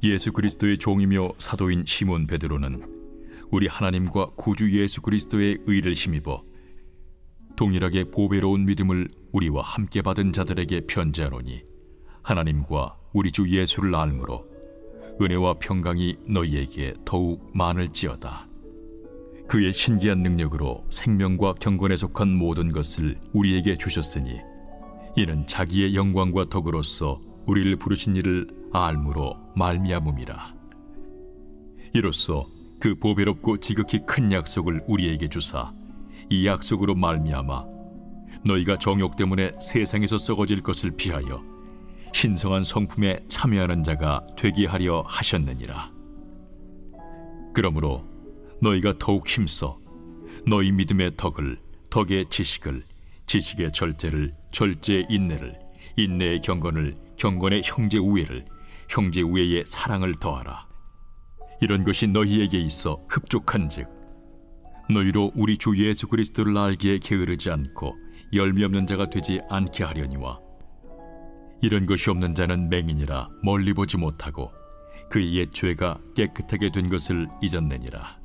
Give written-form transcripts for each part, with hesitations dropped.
예수 그리스도의 종이며 사도인 시몬 베드로는 우리 하나님과 구주 예수 그리스도의 의를 힘입어 동일하게 보배로운 믿음을 우리와 함께 받은 자들에게 편지하노니, 하나님과 우리 주 예수를 알므로 은혜와 평강이 너희에게 더욱 많을지어다. 그의 신기한 능력으로 생명과 경건에 속한 모든 것을 우리에게 주셨으니, 이는 자기의 영광과 덕으로서 우리를 부르신 이를 알므로 말미암음이라. 이로써 그 보배롭고 지극히 큰 약속을 우리에게 주사, 이 약속으로 말미암아 너희가 정욕 때문에 세상에서 썩어질 것을 피하여 신성한 성품에 참여하는 자가 되게 하려 하셨느니라. 그러므로 너희가 더욱 힘써 너희 믿음의 덕을, 덕의 지식을, 지식의 절제를, 절제의 인내를, 인내의 경건을, 경건의 형제 우애를, 형제 우애의 사랑을 더하라. 이런 것이 너희에게 있어 흡족한즉 너희로 우리 주 예수 그리스도를 알기에 게으르지 않고 열매 없는 자가 되지 않게 하려니와, 이런 것이 없는 자는 맹인이라 멀리 보지 못하고 그의 옛 죄가 깨끗하게 된 것을 잊었느니라.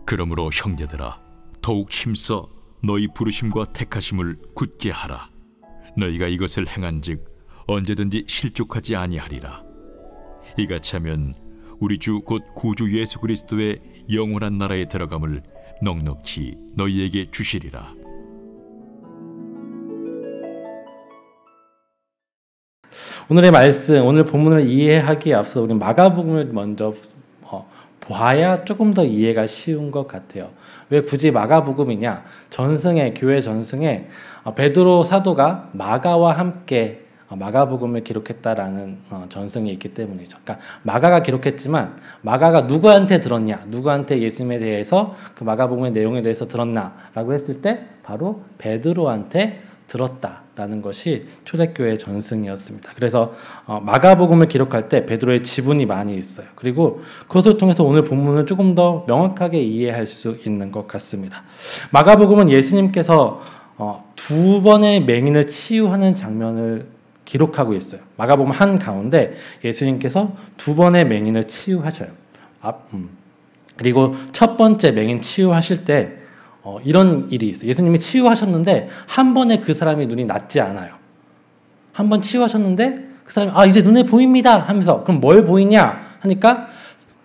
그러므로 형제들아, 더욱 힘써 너희 부르심과 택하심을 굳게 하라. 너희가 이것을 행한즉 언제든지 실족하지 아니하리라. 이같이 하면 우리 주 곧 구주 예수 그리스도의 영원한 나라에 들어감을 넉넉히 너희에게 주시리라. 오늘의 말씀, 오늘 본문을 이해하기에 앞서 우리 마가복음을 먼저 보아야 조금 더 이해가 쉬운 것 같아요. 왜 굳이 마가복음이냐? 전승에, 교회 전승에 베드로 사도가 마가와 함께 마가복음을 기록했다라는 전승이 있기 때문이죠. 그러니까 마가가 기록했지만 마가가 누구한테 들었냐? 누구한테 예수님에 대해서 그 마가복음의 내용에 대해서 들었나라고 했을 때 바로 베드로한테 들었다라는 것이 초대교회 전승이었습니다. 그래서 마가복음을 기록할 때 베드로의 지분이 많이 있어요. 그리고 그것을 통해서 오늘 본문을 조금 더 명확하게 이해할 수 있는 것 같습니다. 마가복음은 예수님께서 두 번의 맹인을 치유하는 장면을 기록하고 있어요. 마가복음 한 가운데 예수님께서 두 번의 맹인을 치유하셔요. 그리고 첫 번째 맹인 치유하실 때 이런 일이 있어요. 예수님이 치유하셨는데 한 번에 그 사람이 눈이 낫지 않아요. 한 번 치유하셨는데 그 사람이 이제 눈에 보입니다 하면서, 그럼 뭘 보이냐 하니까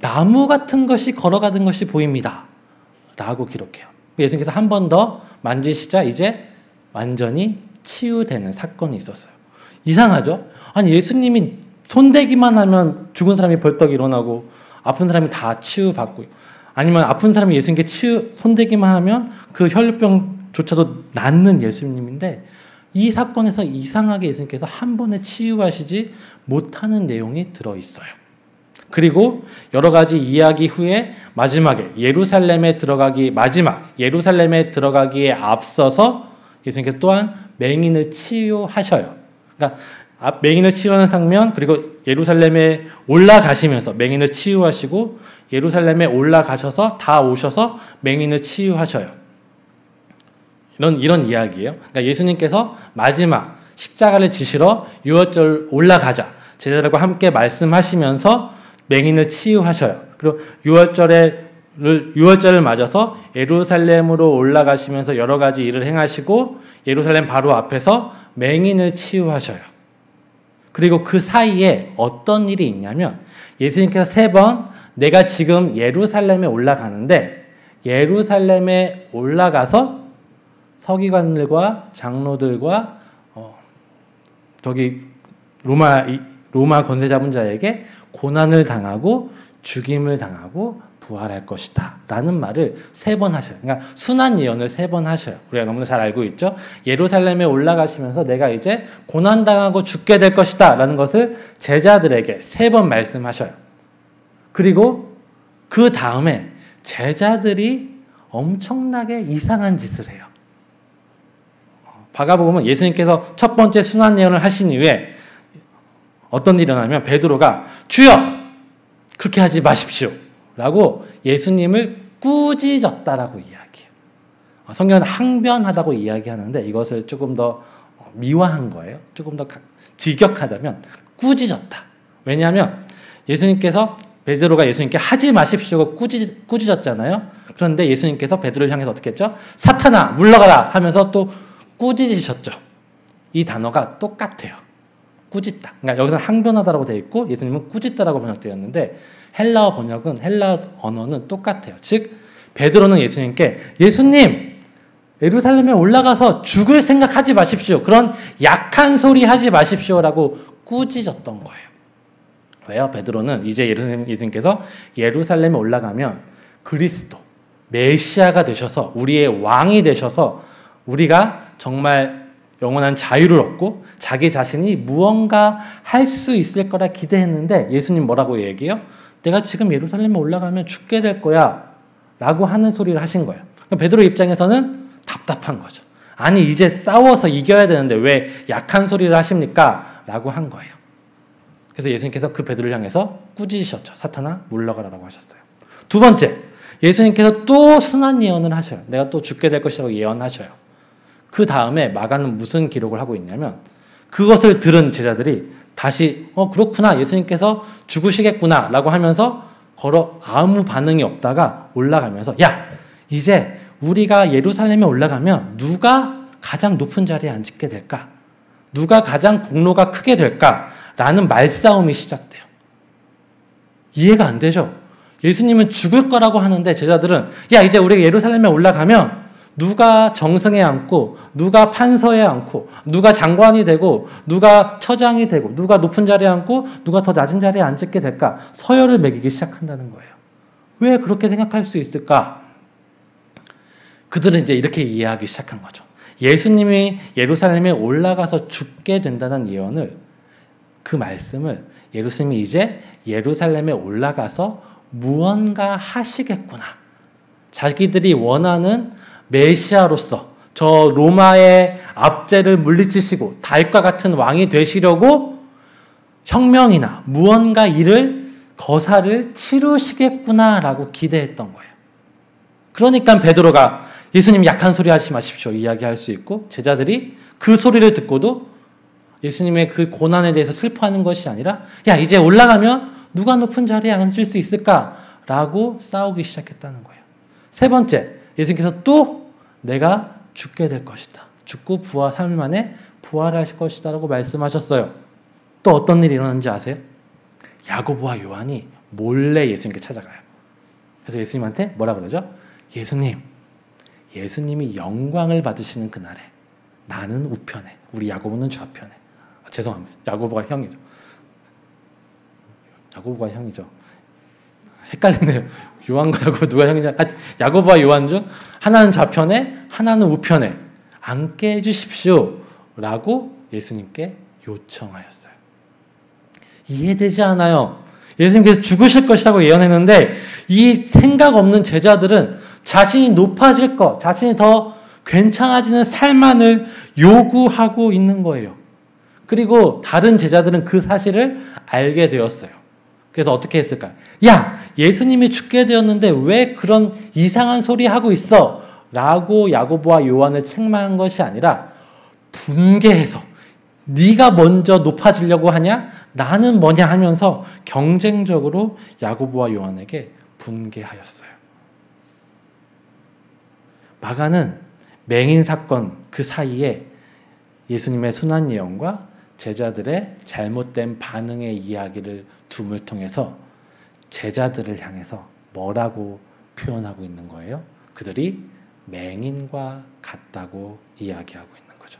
나무 같은 것이 걸어가는 것이 보입니다 라고 기록해요. 예수님께서 한 번 더 만지시자 이제 완전히 치유되는 사건이 있었어요. 이상하죠? 아니, 예수님이 손대기만 하면 죽은 사람이 벌떡 일어나고 아픈 사람이 다 치유받고, 아니면 아픈 사람이 예수님께 손대기만 하면 그 혈루병조차도 낫는 예수님인데, 이 사건에서 이상하게 예수님께서 한 번에 치유하시지 못하는 내용이 들어있어요. 그리고 여러 가지 이야기 후에 마지막에 예루살렘에 들어가기에 앞서서 예수님께서 또한 맹인을 치유하셔요. 그러니까 맹인을 치유하는 장면, 그리고 예루살렘에 올라가시면서 맹인을 치유하시고 예루살렘에 올라가셔서 다 오셔서 맹인을 치유하셔요. 이런 이야기예요. 그러니까 예수님께서 마지막 십자가를 지시러 유월절 올라가자 제자들과 함께 말씀하시면서 맹인을 치유하셔요. 그리고 유월절을 맞아서 예루살렘으로 올라가시면서 여러 가지 일을 행하시고 예루살렘 바로 앞에서 맹인을 치유하셔요. 그리고 그 사이에 어떤 일이 있냐면 예수님께서 3번 내가 지금 예루살렘에 올라가는데, 예루살렘에 올라가서 서기관들과 장로들과 저기 로마 권세 잡은 자에게 고난을 당하고 죽임을 당하고 부활할 것이다 라는 말을 3번 하셔요. 그러니까 순환 예언을 3번 하셔요. 우리가 너무나 잘 알고 있죠. 예루살렘에 올라가시면서 내가 이제 고난당하고 죽게 될 것이다 라는 것을 제자들에게 3번 말씀하셔요. 그리고 그 다음에 제자들이 엄청나게 이상한 짓을 해요. 마가복음은 예수님께서 첫 번째 순환 예언을 하신 이후에 어떤 일이 일어나면 베드로가 주여 그렇게 하지 마십시오 라고 예수님을 꾸짖었다라고 이야기해요. 성경은 항변하다고 이야기하는데 이것을 조금 더 미화한 거예요. 조금 더 직역하자면 꾸짖었다. 왜냐하면 예수님께서 베드로가 예수님께 하지 마십시오고 꾸짖었잖아요. 그런데 예수님께서 베드로를 향해서 어떻게 했죠? 사탄아 물러가라 하면서 또 꾸짖으셨죠. 이 단어가 똑같아요. 꾸짖다. 그러니까 여기서는 항변하다라고 되어 있고 예수님은 꾸짖다라고 번역되었는데 헬라어 번역은 헬라어 언어는 똑같아요. 즉 베드로는 예수님께 예수님 예루살렘에 올라가서 죽을 생각하지 마십시오. 그런 약한 소리 하지 마십시오라고 꾸짖었던 거예요. 왜요? 베드로는 이제 예수님께서 예루살렘에 올라가면 그리스도 메시아가 되셔서 우리의 왕이 되셔서 우리가 정말 영원한 자유를 얻고 자기 자신이 무언가 할 수 있을 거라 기대했는데 예수님 뭐라고 얘기해요? 내가 지금 예루살렘에 올라가면 죽게 될 거야 라고 하는 소리를 하신 거예요. 베드로 입장에서는 답답한 거죠. 아니 이제 싸워서 이겨야 되는데 왜 약한 소리를 하십니까? 라고 한 거예요. 그래서 예수님께서 그 베드로를 향해서 꾸짖으셨죠. 사탄아 물러가라라고 하셨어요. 두 번째, 예수님께서 또 순환 예언을 하셔요. 내가 또 죽게 될 것이라고 예언하셔요. 그 다음에 마가는 무슨 기록을 하고 있냐면 그것을 들은 제자들이 다시 그렇구나 예수님께서 죽으시겠구나 라고 하면서 걸어 아무 반응이 없다가 올라가면서 야 이제 우리가 예루살렘에 올라가면 누가 가장 높은 자리에 앉게 될까? 누가 가장 공로가 크게 될까? 라는 말싸움이 시작돼요. 이해가 안 되죠? 예수님은 죽을 거라고 하는데 제자들은 야 이제 우리가 예루살렘에 올라가면 누가 정승에 앉고 누가 판서에 앉고 누가 장관이 되고 누가 처장이 되고 누가 높은 자리에 앉고 누가 더 낮은 자리에 앉게 될까? 서열을 매기기 시작한다는 거예요. 왜 그렇게 생각할 수 있을까? 그들은 이제 이렇게 이해하기 시작한 거죠. 예수님이 예루살렘에 올라가서 죽게 된다는 예언을 그 말씀을 예수님이 이제 예루살렘에 올라가서 무언가 하시겠구나. 자기들이 원하는 메시아로서 저 로마의 압제를 물리치시고 다윗과 같은 왕이 되시려고 혁명이나 무언가 일을 거사를 치루시겠구나라고 기대했던 거예요. 그러니까 베드로가 예수님 약한 소리 하지 마십시오 이야기할 수 있고 제자들이 그 소리를 듣고도 예수님의 그 고난에 대해서 슬퍼하는 것이 아니라 야 이제 올라가면 누가 높은 자리에 앉을 수 있을까라고 싸우기 시작했다는 거예요. 세 번째, 예수님께서 또 내가 죽게 될 것이다. 죽고 3일 만에 부활하실 것이다 라고 말씀하셨어요. 또 어떤 일이 일어났는지 아세요? 야고보와 요한이 몰래 예수님께 찾아가요. 그래서 예수님한테 뭐라 그러죠? 예수님이 영광을 받으시는 그날에 나는 우편에 우리 야고보는 좌편에 죄송합니다. 야고보가 형이죠. 헷갈리네요. 요한과 야고보 누가 형이냐? 야고보와 요한 중 하나는 좌편에 하나는 우편에 앉게 해주십시오 라고 예수님께 요청하였어요. 이해되지 않아요. 예수님께서 죽으실 것이라고 예언했는데 이 생각 없는 제자들은 자신이 높아질 것, 자신이 더 괜찮아지는 삶만을 요구하고 있는 거예요. 그리고 다른 제자들은 그 사실을 알게 되었어요. 그래서 어떻게 했을까요? 야, 예수님이 죽게 되었는데 왜 그런 이상한 소리 하고 있어? 라고 야고보와 요한을 책망한 것이 아니라 분개해서 네가 먼저 높아지려고 하냐? 나는 뭐냐 하면서 경쟁적으로 야고보와 요한에게 분개하였어요. 마가는 맹인 사건 그 사이에 예수님의 순환 예언과 제자들의 잘못된 반응의 이야기를 둠을 통해서 제자들을 향해서 뭐라고 표현하고 있는 거예요? 그들이 맹인과 같다고 이야기하고 있는 거죠.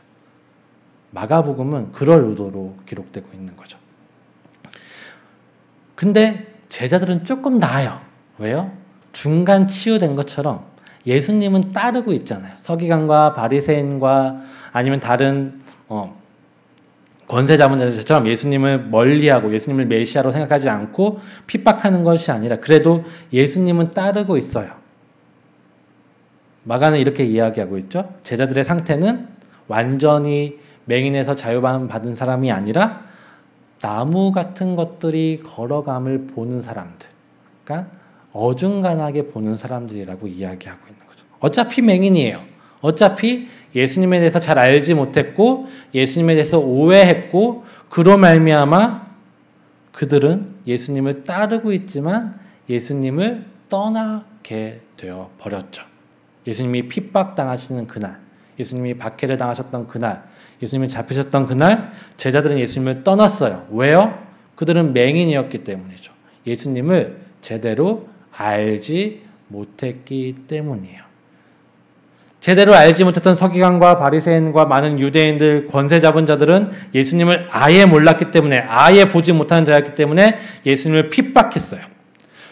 마가복음은 그럴 의도로 기록되고 있는 거죠. 근데 제자들은 조금 나아요. 왜요? 중간 치유된 것처럼 예수님은 따르고 있잖아요. 서기관과 바리새인과 아니면 다른 권세 잡은 자들처럼 예수님을 멀리하고 예수님을 메시아로 생각하지 않고 핍박하는 것이 아니라 그래도 예수님은 따르고 있어요. 마가는 이렇게 이야기하고 있죠. 제자들의 상태는 완전히 맹인에서 자유받은 사람이 아니라 나무 같은 것들이 걸어감을 보는 사람들, 그러니까 어중간하게 보는 사람들이라고 이야기하고 있는 거죠. 어차피 맹인이에요. 어차피 예수님에 대해서 잘 알지 못했고 예수님에 대해서 오해했고 그로 말미암아 그들은 예수님을 따르고 있지만 예수님을 떠나게 되어 버렸죠. 예수님이 핍박당하시는 그날, 예수님이 박해를 당하셨던 그날, 예수님이 잡히셨던 그날 제자들은 예수님을 떠났어요. 왜요? 그들은 맹인이었기 때문이죠. 예수님을 제대로 알지 못했기 때문이에요. 제대로 알지 못했던 서기관과 바리새인과 많은 유대인들, 권세 잡은 자들은 예수님을 아예 몰랐기 때문에, 아예 보지 못하는 자였기 때문에 예수님을 핍박했어요.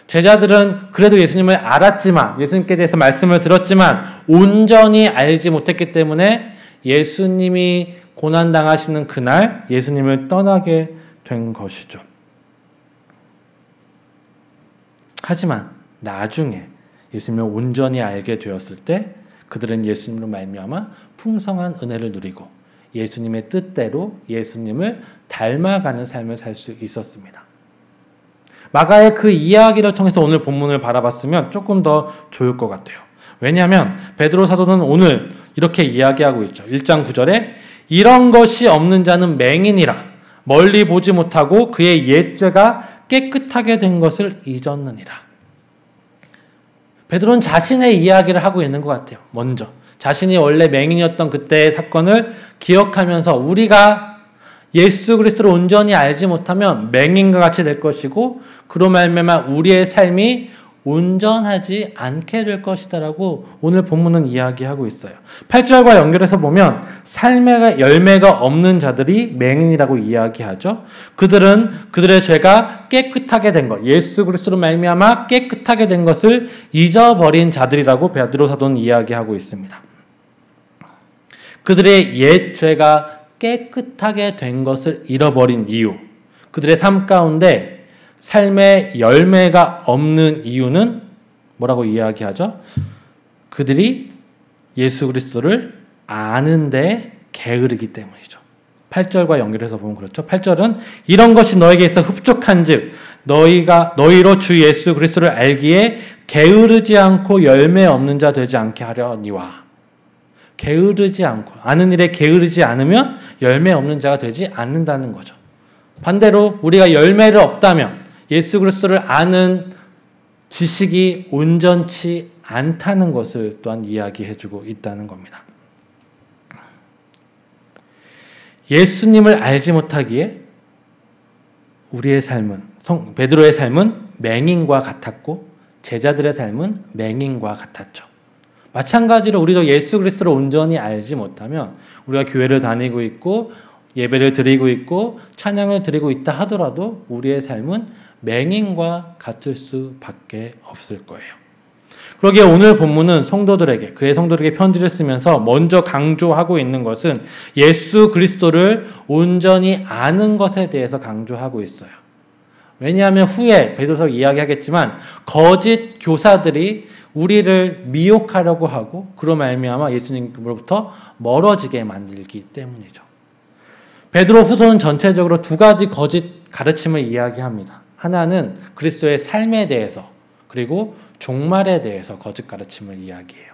제자들은 그래도 예수님을 알았지만, 예수님께 대해서 말씀을 들었지만 온전히 알지 못했기 때문에 예수님이 고난당하시는 그날 예수님을 떠나게 된 것이죠. 하지만 나중에 예수님을 온전히 알게 되었을 때 그들은 예수님으로 말미암아 풍성한 은혜를 누리고 예수님의 뜻대로 예수님을 닮아가는 삶을 살 수 있었습니다. 마가의 그 이야기를 통해서 오늘 본문을 바라봤으면 조금 더 좋을 것 같아요. 왜냐하면 베드로 사도는 오늘 이렇게 이야기하고 있죠. 1장 9절에 이런 것이 없는 자는 맹인이라 멀리 보지 못하고 그의 옛죄가 깨끗하게 된 것을 잊었느니라. 베드로는 자신의 이야기를 하고 있는 것 같아요. 먼저 자신이 원래 맹인이었던 그때의 사건을 기억하면서 우리가 예수 그리스도를 온전히 알지 못하면 맹인과 같이 될 것이고 그로 말미암아 우리의 삶이 온전하지 않게 될 것이다라고 오늘 본문은 이야기하고 있어요. 8절과 연결해서 보면 삶의 열매가 없는 자들이 맹인이라고 이야기하죠. 그들은 그들의 죄가 깨끗하게 된 것, 예수 그리스도로 말미암아 깨끗하게 된 것을 잊어버린 자들이라고 베드로 사도는 이야기하고 있습니다. 그들의 옛 죄가 깨끗하게 된 것을 잃어버린 이유, 그들의 삶 가운데 삶의 열매가 없는 이유는 뭐라고 이야기하죠? 그들이 예수 그리스도를 아는데 게으르기 때문이죠. 8절과 연결해서 보면 그렇죠. 8절은 이런 것이 너에게 있어 흡족한즉 너희로 주 예수 그리스도를 알기에 게으르지 않고 열매 없는 자 되지 않게 하려니와. 게으르지 않고 아는 일에 게으르지 않으면 열매 없는 자가 되지 않는다는 거죠. 반대로 우리가 열매를 없다면 예수 그리스도를 아는 지식이 온전치 않다는 것을 또한 이야기해주고 있다는 겁니다. 예수님을 알지 못하기에 우리의 삶은, 베드로의 삶은 맹인과 같았고 제자들의 삶은 맹인과 같았죠. 마찬가지로 우리도 예수 그리스도를 온전히 알지 못하면 우리가 교회를 다니고 있고 예배를 드리고 있고 찬양을 드리고 있다 하더라도 우리의 삶은 맹인과 같을 수밖에 없을 거예요. 그러기에 오늘 본문은 성도들에게, 그의 성도들에게 편지를 쓰면서 먼저 강조하고 있는 것은 예수 그리스도를 온전히 아는 것에 대해서 강조하고 있어요. 왜냐하면 후에 베드로서 이야기하겠지만 거짓 교사들이 우리를 미혹하려고 하고 그로 말미암아 예수님으로부터 멀어지게 만들기 때문이죠. 베드로 후서는 전체적으로 두 가지 거짓 가르침을 이야기합니다. 하나는 그리스도의 삶에 대해서, 그리고 종말에 대해서 거짓 가르침을 이야기해요.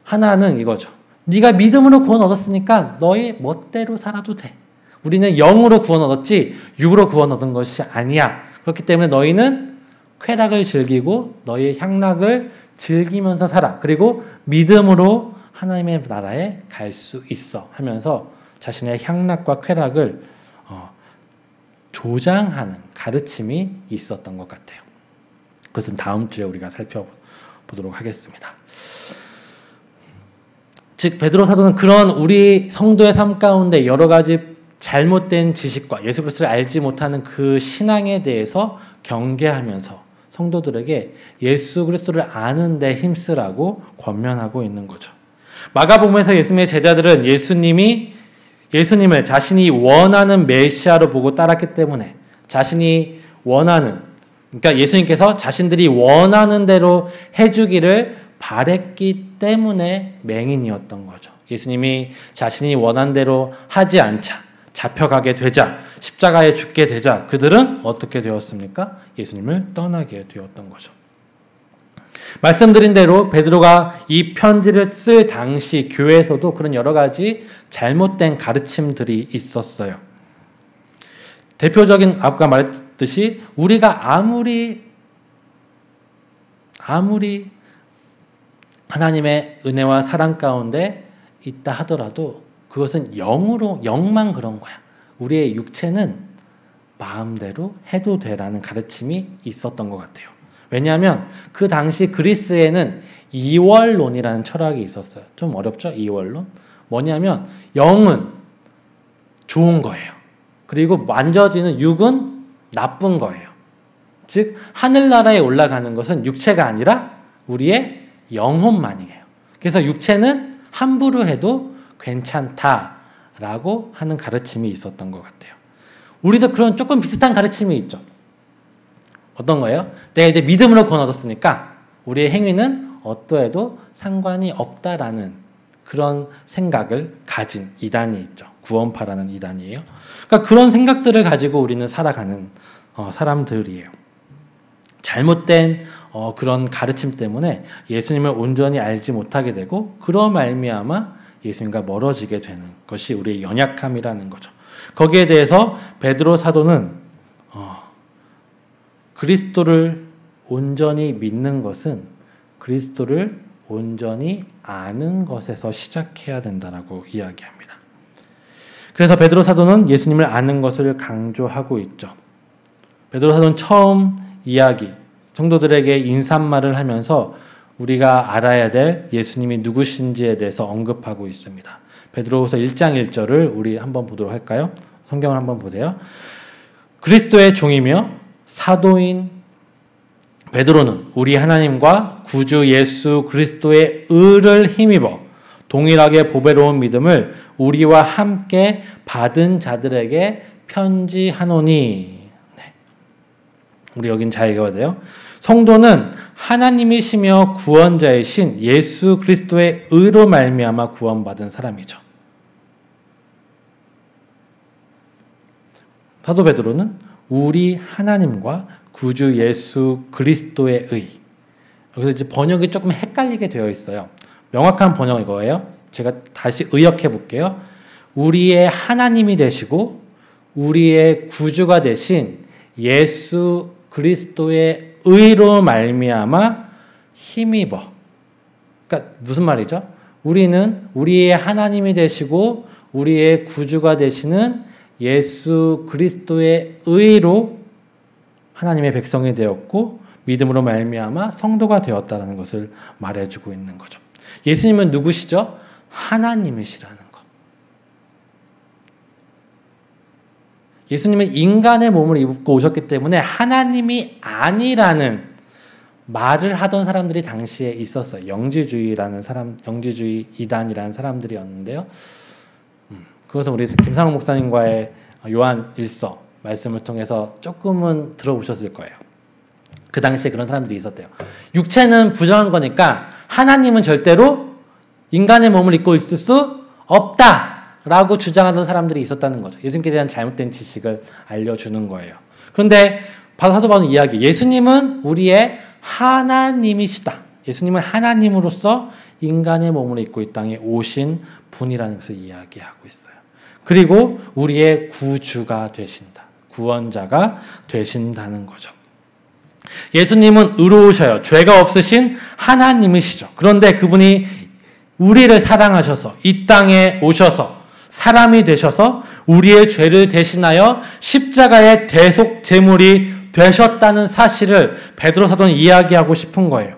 하나는 이거죠. 네가 믿음으로 구원 얻었으니까 너의 멋대로 살아도 돼. 우리는 영으로 구원 얻었지 육으로 구원 얻은 것이 아니야. 그렇기 때문에 너희는 쾌락을 즐기고 너희의 향락을 즐기면서 살아. 그리고 믿음으로 하나님의 나라에 갈 수 있어 하면서 자신의 향락과 쾌락을 조장하는 가르침이 있었던 것 같아요. 그것은 다음 주에 우리가 살펴보도록 하겠습니다. 즉 베드로 사도는 그런 우리 성도의 삶 가운데 여러 가지 잘못된 지식과 예수 그리스도를 알지 못하는 그 신앙에 대해서 경계하면서 성도들에게 예수 그리스도를 아는 데 힘쓰라고 권면하고 있는 거죠. 마가복음에서 예수님의 제자들은 예수님을 자신이 원하는 메시아로 보고 따랐기 때문에 자신이 원하는, 그러니까 예수님께서 자신들이 원하는 대로 해주기를 바랬기 때문에 맹인이었던 거죠. 예수님이 자신이 원한 대로 하지 않자, 잡혀가게 되자, 십자가에 죽게 되자 그들은 어떻게 되었습니까? 예수님을 떠나게 되었던 거죠. 말씀드린 대로 베드로가 이 편지를 쓸 당시 교회에서도 그런 여러 가지 잘못된 가르침들이 있었어요. 대표적인 아까 말했듯이 우리가 아무리 하나님의 은혜와 사랑 가운데 있다 하더라도 그것은 영만 그런 거야. 우리의 육체는 마음대로 해도 되라는 가르침이 있었던 것 같아요. 왜냐하면 그 당시 그리스에는 이원론이라는 철학이 있었어요. 좀 어렵죠? 이원론? 뭐냐면 영은 좋은 거예요. 그리고 만져지는 육은 나쁜 거예요. 즉 하늘나라에 올라가는 것은 육체가 아니라 우리의 영혼만이에요. 그래서 육체는 함부로 해도 괜찮다라고 하는 가르침이 있었던 것 같아요. 우리도 그런 조금 비슷한 가르침이 있죠. 어떤 거예요? 내가 이제 믿음으로 구원 얻었으니까 우리의 행위는 어떠해도 상관이 없다라는 그런 생각을 가진 이단이 있죠. 구원파라는 이단이에요. 그러니까 그런 생각들을 가지고 우리는 살아가는 사람들이에요. 잘못된 그런 가르침 때문에 예수님을 온전히 알지 못하게 되고 그로 말미암아 예수님과 멀어지게 되는 것이 우리의 연약함이라는 거죠. 거기에 대해서 베드로 사도는 그리스도를 온전히 믿는 것은 그리스도를 온전히 아는 것에서 시작해야 된다라고 이야기합니다. 그래서 베드로 사도는 예수님을 아는 것을 강조하고 있죠. 베드로 사도는 처음 이야기, 성도들에게 인사말을 하면서 우리가 알아야 될 예수님이 누구신지에 대해서 언급하고 있습니다. 베드로후서 1장 1절을 우리 한번 보도록 할까요? 성경을 한번 보세요. 그리스도의 종이며 사도인 베드로는 우리 하나님과 구주 예수 그리스도의 의를 힘입어 동일하게 보배로운 믿음을 우리와 함께 받은 자들에게 편지하노니. 네. 우리 여긴 잘 읽어야 돼요. 성도는 하나님이시며 구원자이신 예수 그리스도의 의로 말미암아 구원받은 사람이죠. 사도 베드로는 우리 하나님과 구주 예수 그리스도의 의. 여기서 이제 번역이 조금 헷갈리게 되어 있어요. 명확한 번역은 이거예요. 제가 다시 의역해 볼게요. 우리의 하나님이 되시고 우리의 구주가 되신 예수 그리스도의 의로 말미암아 힘입어. 그러니까 무슨 말이죠? 우리는 우리의 하나님이 되시고 우리의 구주가 되시는 예수 그리스도의 의로 하나님의 백성이 되었고 믿음으로 말미암아 성도가 되었다는 것을 말해주고 있는 거죠. 예수님은 누구시죠? 하나님이시라는 것. 예수님은 인간의 몸을 입고 오셨기 때문에 하나님이 아니라는 말을 하던 사람들이 당시에 있었어요. 영지주의 이단이라는 사람들이었는데요. 그것은 우리 김상욱 목사님과의 요한 1서 말씀을 통해서 조금은 들어보셨을 거예요. 그 당시에 그런 사람들이 있었대요. 육체는 부정한 거니까 하나님은 절대로 인간의 몸을 입고 있을 수 없다라고 주장하던 사람들이 있었다는 거죠. 예수님께 대한 잘못된 지식을 알려주는 거예요. 그런데 사도 바울은 이야기, 예수님은 우리의 하나님이시다. 예수님은 하나님으로서 인간의 몸을 입고 이 땅에 오신 분이라는 것을 이야기하고 있어요. 그리고 우리의 구주가 되신다. 구원자가 되신다는 거죠. 예수님은 의로우셔요. 죄가 없으신 하나님이시죠. 그런데 그분이 우리를 사랑하셔서 이 땅에 오셔서 사람이 되셔서 우리의 죄를 대신하여 십자가의 대속 제물이 되셨다는 사실을 베드로 사도는 이야기하고 싶은 거예요.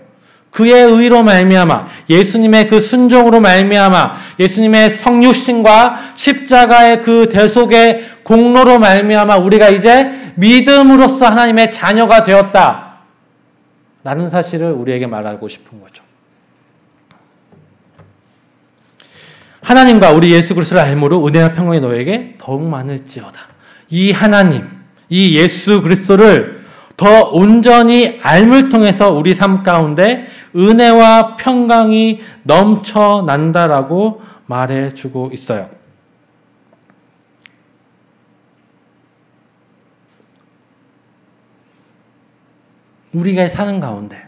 그의 의로 말미암아 예수님의 그 순종으로 말미암아 예수님의 성육신과 십자가의 그 대속의 공로로 말미암아 우리가 이제 믿음으로써 하나님의 자녀가 되었다 라는 사실을 우리에게 말하고 싶은 거죠. 하나님과 우리 예수 그리스도를 알므로 은혜와 평강이 너에게 더욱 많을지어다. 이 하나님, 이 예수 그리스도를 더 온전히 알물 통해서 우리 삶 가운데 은혜와 평강이 넘쳐난다라고 말해주고 있어요. 우리가 사는 가운데,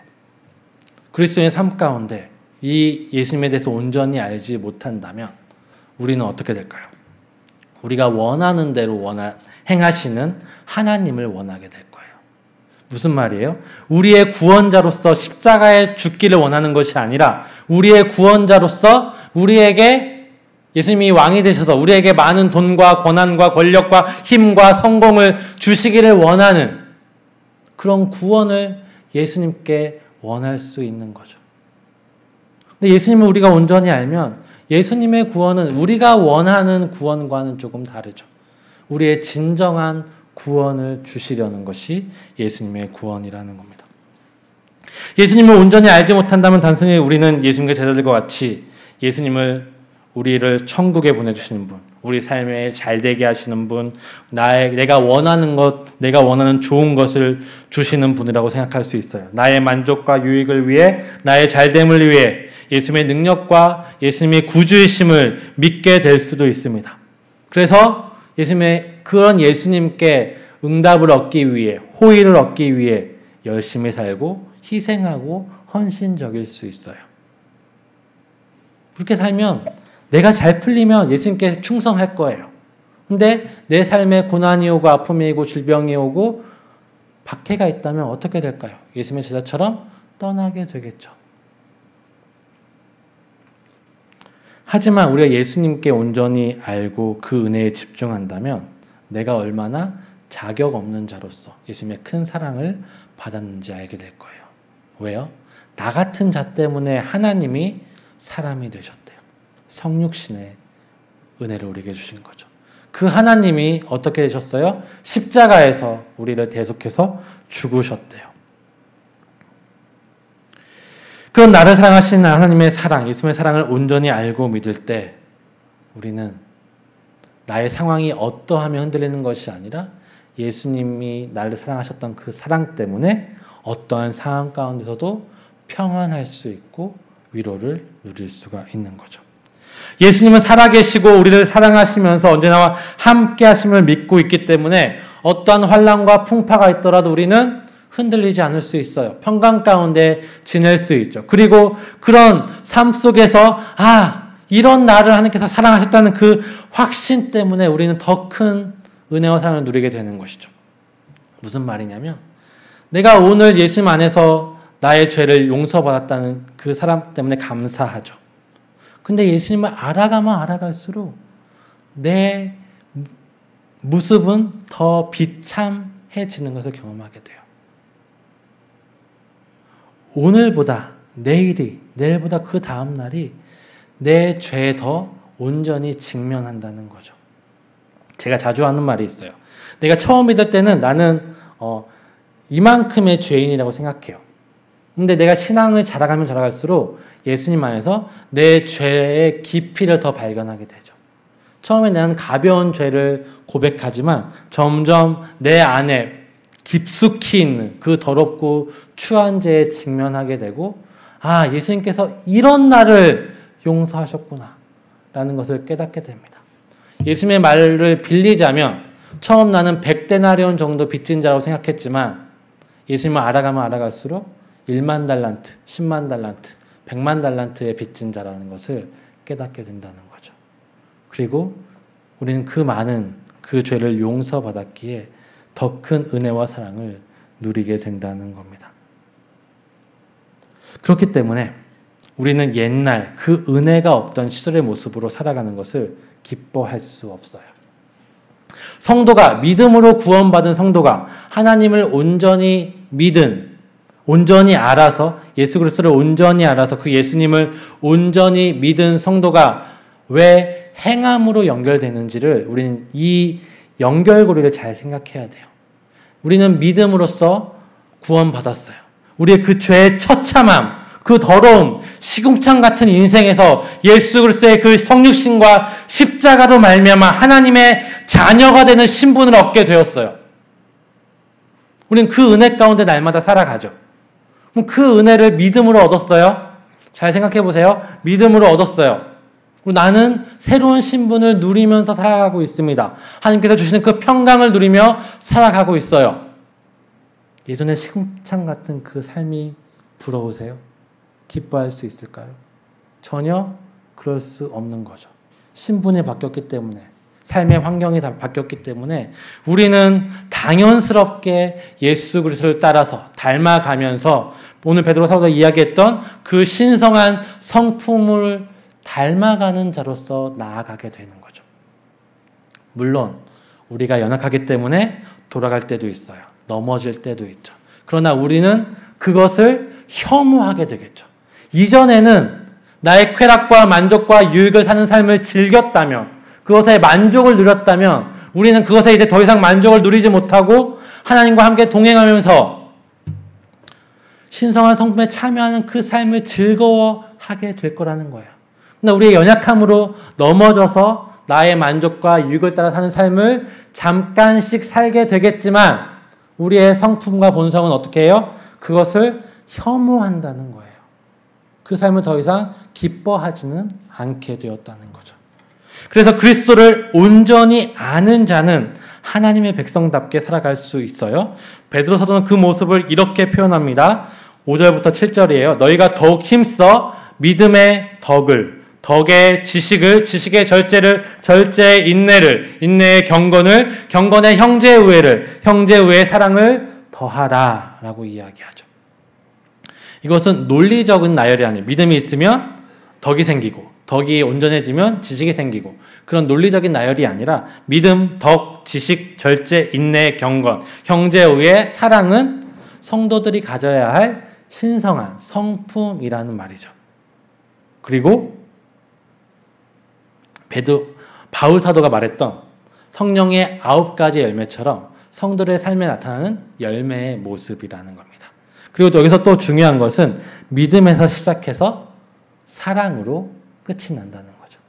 그리스도의 삶 가운데 이 예수님에 대해서 온전히 알지 못한다면 우리는 어떻게 될까요? 우리가 원하는 대로 행하시는 하나님을 원하게 될 거예요. 무슨 말이에요? 우리의 구원자로서 십자가에 죽기를 원하는 것이 아니라 우리의 구원자로서 우리에게 예수님이 왕이 되셔서 우리에게 많은 돈과 권한과 권력과 힘과 성공을 주시기를 원하는 그런 구원을 예수님께 원할 수 있는 거죠. 근데 예수님을 우리가 온전히 알면 예수님의 구원은 우리가 원하는 구원과는 조금 다르죠. 우리의 진정한 구원을 주시려는 것이 예수님의 구원이라는 겁니다. 예수님을 온전히 알지 못한다면 단순히 우리는 예수님과 제자들과 같이 예수님을 우리를 천국에 보내주시는 분, 우리 삶에 잘되게 하시는 분, 내가 원하는 것, 내가 원하는 좋은 것을 주시는 분이라고 생각할 수 있어요. 나의 만족과 유익을 위해, 나의 잘됨을 위해 예수님의 능력과 예수님의 구주이심을 믿게 될 수도 있습니다. 그래서 그런 예수님께 응답을 얻기 위해, 호의를 얻기 위해 열심히 살고 희생하고 헌신적일 수 있어요. 그렇게 살면 내가 잘 풀리면 예수님께 충성할 거예요. 근데 내 삶에 고난이 오고 아픔이 오고 질병이 오고 박해가 있다면 어떻게 될까요? 예수님의 제자처럼 떠나게 되겠죠. 하지만 우리가 예수님께 온전히 알고 그 은혜에 집중한다면 내가 얼마나 자격 없는 자로서 예수님의 큰 사랑을 받았는지 알게 될 거예요. 왜요? 나 같은 자 때문에 하나님이 사람이 되셨대요. 성육신의 은혜를 우리에게 주신 거죠. 그 하나님이 어떻게 되셨어요? 십자가에서 우리를 대속해서 죽으셨대요. 그런 나를 사랑하시는 하나님의 사랑, 예수님의 사랑을 온전히 알고 믿을 때 우리는 나의 상황이 어떠하면 흔들리는 것이 아니라 예수님이 나를 사랑하셨던 그 사랑 때문에 어떠한 상황 가운데서도 평안할 수 있고 위로를 누릴 수가 있는 거죠. 예수님은 살아계시고 우리를 사랑하시면서 언제나 함께 하심을 믿고 있기 때문에 어떠한 환난과 풍파가 있더라도 우리는 흔들리지 않을 수 있어요. 평강 가운데 지낼 수 있죠. 그리고 그런 삶 속에서 이런 나를 하나님께서 사랑하셨다는 그 확신 때문에 우리는 더 큰 은혜와 사랑을 누리게 되는 것이죠. 무슨 말이냐면 내가 오늘 예수님 안에서 나의 죄를 용서받았다는 그 사람 때문에 감사하죠. 근데 예수님을 알아가면 알아갈수록 내 모습은 더 비참해지는 것을 경험하게 돼요. 오늘보다 내일보다 그 다음 날이 내 죄에 더 온전히 직면한다는 거죠. 제가 자주 하는 말이 있어요. 내가 처음 믿을 때는 나는 이만큼의 죄인이라고 생각해요. 근데 내가 신앙을 자라가면 자라갈수록 예수님 안에서 내 죄의 깊이를 더 발견하게 되죠. 처음에 나는 가벼운 죄를 고백하지만 점점 내 안에 깊숙이 있는 그 더럽고 추한 죄에 직면하게 되고 예수님께서 이런 나를 용서하셨구나 라는 것을 깨닫게 됩니다. 예수님의 말을 빌리자면 처음 나는 100데나리온 정도 빚진 자라고 생각했지만 예수님을 알아가면 알아갈수록 1만 달란트, 10만 달란트, 100만 달란트의 빚진 자라는 것을 깨닫게 된다는 거죠. 그리고 우리는 그 많은 그 죄를 용서받았기에 더 큰 은혜와 사랑을 누리게 된다는 겁니다. 그렇기 때문에 우리는 옛날 그 은혜가 없던 시절의 모습으로 살아가는 것을 기뻐할 수 없어요. 성도가 믿음으로 구원받은 성도가 하나님을 온전히 믿은, 온전히 알아서 예수 그리스도를 온전히 알아서 그 예수님을 온전히 믿은 성도가 왜 행함으로 연결되는지를 우리는 이 연결고리를 잘 생각해야 돼요. 우리는 믿음으로써 구원받았어요. 우리의 그 죄의 처참함, 그 더러움, 시궁창 같은 인생에서 예수 그리스도의 그 성육신과 십자가로 말미암아 하나님의 자녀가 되는 신분을 얻게 되었어요. 우리는 그 은혜 가운데 날마다 살아가죠. 그럼 그 은혜를 믿음으로 얻었어요. 잘 생각해 보세요. 믿음으로 얻었어요. 그리고 나는 새로운 신분을 누리면서 살아가고 있습니다. 하나님께서 주시는 그 평강을 누리며 살아가고 있어요. 예전에 시궁창 같은 그 삶이 부러우세요? 기뻐할 수 있을까요? 전혀 그럴 수 없는 거죠. 신분이 바뀌었기 때문에, 삶의 환경이 다 바뀌었기 때문에 우리는 당연스럽게 예수 그리스도를 따라서 닮아가면서 오늘 베드로 사도가 이야기했던 그 신성한 성품을 닮아가는 자로서 나아가게 되는 거죠. 물론 우리가 연약하기 때문에 돌아갈 때도 있어요. 넘어질 때도 있죠. 그러나 우리는 그것을 혐오하게 되겠죠. 이전에는 나의 쾌락과 만족과 유익을 사는 삶을 즐겼다면, 그것에 만족을 누렸다면 우리는 그것에 이제 더 이상 만족을 누리지 못하고 하나님과 함께 동행하면서 신성한 성품에 참여하는 그 삶을 즐거워하게 될 거라는 거예요. 그러나 우리의 연약함으로 넘어져서 나의 만족과 유익을 따라 사는 삶을 잠깐씩 살게 되겠지만 우리의 성품과 본성은 어떻게 해요? 그것을 혐오한다는 거예요. 그 삶을 더 이상 기뻐하지는 않게 되었다는 거죠. 그래서 그리스도를 온전히 아는 자는 하나님의 백성답게 살아갈 수 있어요. 베드로 사도는 그 모습을 이렇게 표현합니다. 5절부터 7절이에요. 너희가 더욱 힘써 믿음의 덕의 지식을, 지식의 절제를, 절제의 인내를, 인내의 경건을, 경건의 형제의 우애를, 형제의 우애의 사랑을 더하라 라고 이야기하죠. 이것은 논리적인 나열이 아니에요. 믿음이 있으면 덕이 생기고, 덕이 온전해지면 지식이 생기고, 그런 논리적인 나열이 아니라 믿음, 덕, 지식, 절제, 인내, 경건, 형제 우애, 사랑은 성도들이 가져야 할 신성한 성품이라는 말이죠. 그리고 바울 사도가 말했던 성령의 9가지 열매처럼 성도의 삶에 나타나는 열매의 모습이라는 겁니다. 그리고 또 여기서 또 중요한 것은 믿음에서 시작해서 사랑으로 끝이 난다는 거죠.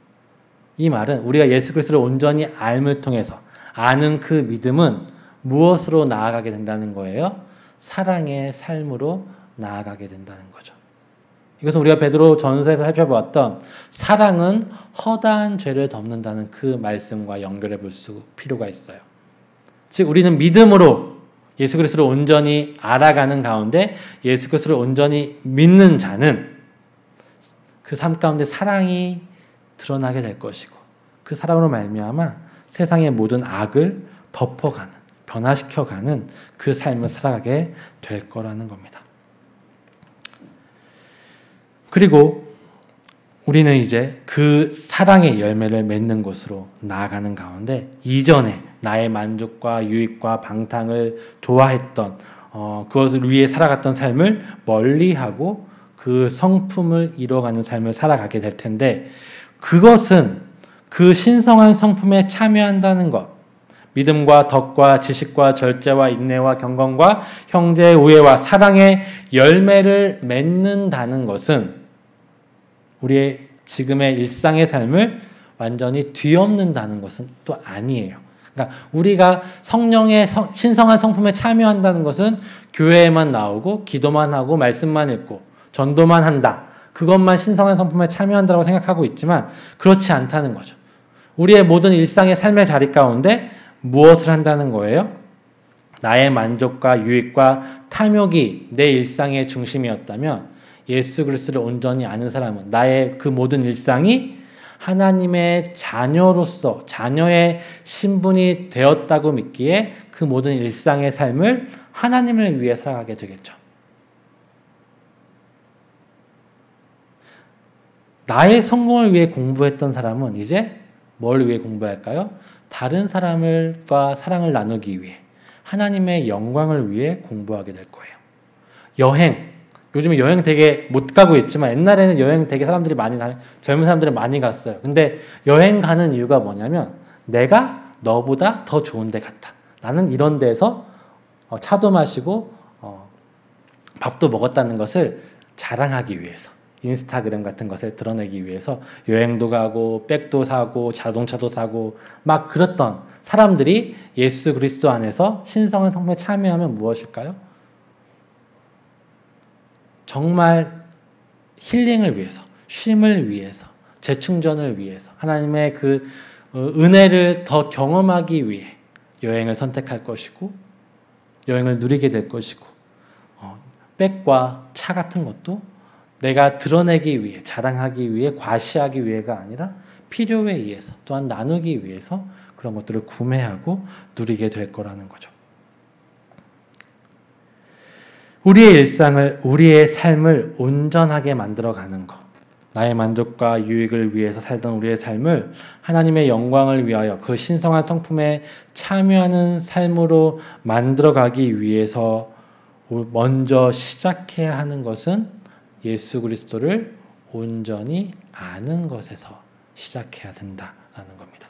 이 말은 우리가 예수 그리스도를 온전히 알을 통해서 아는 그 믿음은 무엇으로 나아가게 된다는 거예요? 사랑의 삶으로 나아가게 된다는 거죠. 이것은 우리가 베드로 전서에서 살펴보았던 사랑은 허다한 죄를 덮는다는 그 말씀과 연결해 볼 필요가 있어요. 즉 우리는 믿음으로 예수 그리스도를 온전히 알아가는 가운데 예수 그리스도를 온전히 믿는 자는 그 삶 가운데 사랑이 드러나게 될 것이고 그 사랑으로 말미암아 세상의 모든 악을 덮어가는, 변화시켜가는 그 삶을 살아가게 될 거라는 겁니다. 그리고 우리는 이제 그 사랑의 열매를 맺는 곳으로 나아가는 가운데 이전에 나의 만족과 유익과 방탕을 좋아했던 그것을 위해 살아갔던 삶을 멀리하고 그 성품을 이뤄가는 삶을 살아가게 될 텐데 그것은 그 신성한 성품에 참여한다는 것, 믿음과 덕과 지식과 절제와 인내와 경건과 형제의 우애와 사랑의 열매를 맺는다는 것은 우리의 지금의 일상의 삶을 완전히 뒤엎는다는 것은 또 아니에요. 그러니까 우리가 성령의 신성한 성품에 참여한다는 것은 교회에만 나오고 기도만 하고 말씀만 읽고 전도만 한다. 그것만 신성한 성품에 참여한다고 생각하고 있지만 그렇지 않다는 거죠. 우리의 모든 일상의 삶의 자리 가운데 무엇을 한다는 거예요? 나의 만족과 유익과 탐욕이 내 일상의 중심이었다면 예수 그리스도를 온전히 아는 사람은 나의 그 모든 일상이 하나님의 자녀로서 자녀의 신분이 되었다고 믿기에 그 모든 일상의 삶을 하나님을 위해 살아가게 되겠죠. 나의 성공을 위해 공부했던 사람은 이제 뭘 위해 공부할까요? 다른 사람과 사랑을 나누기 위해 하나님의 영광을 위해 공부하게 될 거예요. 여행, 요즘에 여행 되게 못 가고 있지만 옛날에는 여행 되게 젊은 사람들이 많이 갔어요. 근데 여행 가는 이유가 뭐냐면 내가 너보다 더 좋은 데 갔다. 나는 이런 데서 차도 마시고 밥도 먹었다는 것을 자랑하기 위해서 인스타그램 같은 것을 드러내기 위해서 여행도 가고 백도 사고 자동차도 사고 막 그랬던 사람들이 예수 그리스도 안에서 신성한 성품에 참여하면 무엇일까요? 정말 힐링을 위해서, 쉼을 위해서, 재충전을 위해서, 하나님의 그 은혜를 더 경험하기 위해 여행을 선택할 것이고 여행을 누리게 될 것이고 백과 차 같은 것도 내가 드러내기 위해, 자랑하기 위해, 과시하기 위해가 아니라 필요에 의해서 또한 나누기 위해서 그런 것들을 구매하고 누리게 될 거라는 거죠. 우리의 일상을, 우리의 삶을 온전하게 만들어가는 것, 나의 만족과 유익을 위해서 살던 우리의 삶을 하나님의 영광을 위하여 그 신성한 성품에 참여하는 삶으로 만들어가기 위해서 먼저 시작해야 하는 것은 예수 그리스도를 온전히 아는 것에서 시작해야 된다라는 겁니다.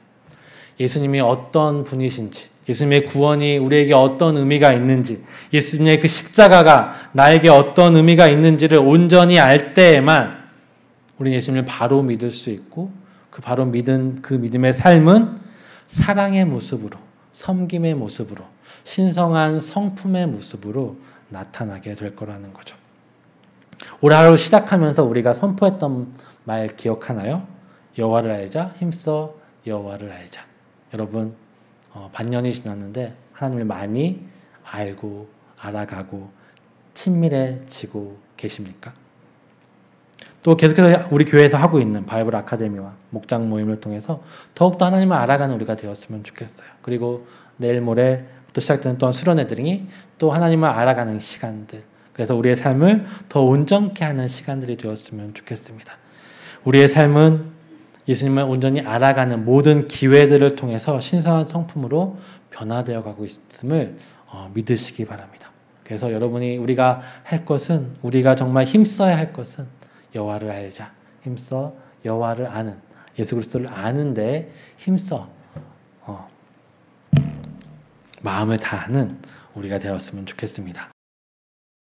예수님이 어떤 분이신지, 예수님의 구원이 우리에게 어떤 의미가 있는지, 예수님의 그 십자가가 나에게 어떤 의미가 있는지를 온전히 알 때에만 우리는 예수님을 바로 믿을 수 있고, 그 바로 믿은 그 믿음의 삶은 사랑의 모습으로, 섬김의 모습으로, 신성한 성품의 모습으로 나타나게 될 거라는 거죠. 올 하루 시작하면서 우리가 선포했던 말 기억하나요? 여호와를 알자, 힘써 여호와를 알자. 여러분, 반년이 지났는데 하나님을 많이 알고 알아가고 친밀해지고 계십니까? 또 계속해서 우리 교회에서 하고 있는 바이블 아카데미와 목장 모임을 통해서 더욱더 하나님을 알아가는 우리가 되었으면 좋겠어요. 그리고 내일 모레부터 시작되는 또한 수련 애들이 또 하나님을 알아가는 시간들, 그래서 우리의 삶을 더 온전케 하는 시간들이 되었으면 좋겠습니다. 우리의 삶은 예수님을 온전히 알아가는 모든 기회들을 통해서 신성한 성품으로 변화되어 가고 있음을 믿으시기 바랍니다. 그래서 여러분이 우리가 할 것은, 우리가 정말 힘써야 할 것은 여호와를 알자, 힘써 여호와를 아는, 예수 그리스도를 아는데 힘써 마음을 다하는 우리가 되었으면 좋겠습니다.